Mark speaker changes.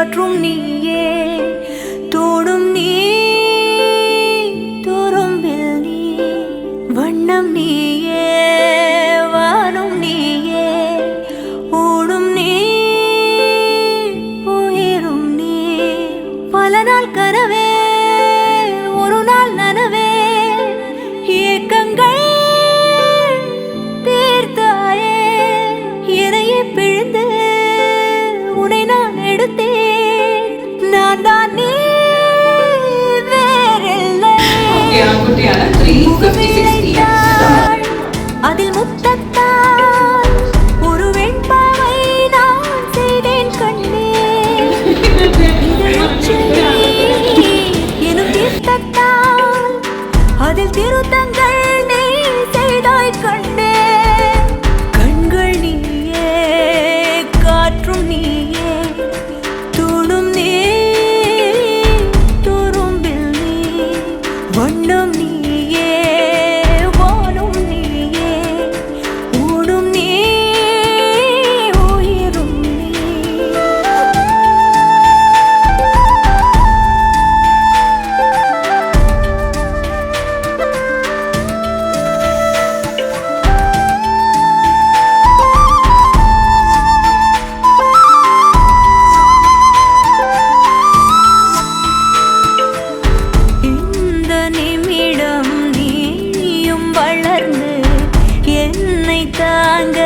Speaker 1: காற்றும் நீயே தோடும் நீ துரும்பில் நீ வண்ணம் நீயே வானும் நீயே ஓடும் நீ உயிரும் நீ பல நாள் கனவே ஒரு நாள் நனவே ஏக்கங்கள் தீர்த்தாயே எதையே பிழிந்து உன்னை நான் எடுத்தேன் நான் தான் நீ வேறில்லை அதில் முத்தத்தால் ஒரு வெண்பாவை நான் செய்தேன் கண்ணே எனும் தீர்த்தத்தால் அதில் திருத்தங்கள் நீ செய்தாய் கண்ணே கண்கள் நீயே காற்றும் நீயே தூணும் நீ துரும்பில் நீ வண்ணம் நீயே வானும் நீயே ஓடும் நீ உயிரும் நீ இந்த நிமிடம் நீயும் வளர்ந்து என்னை தாங்க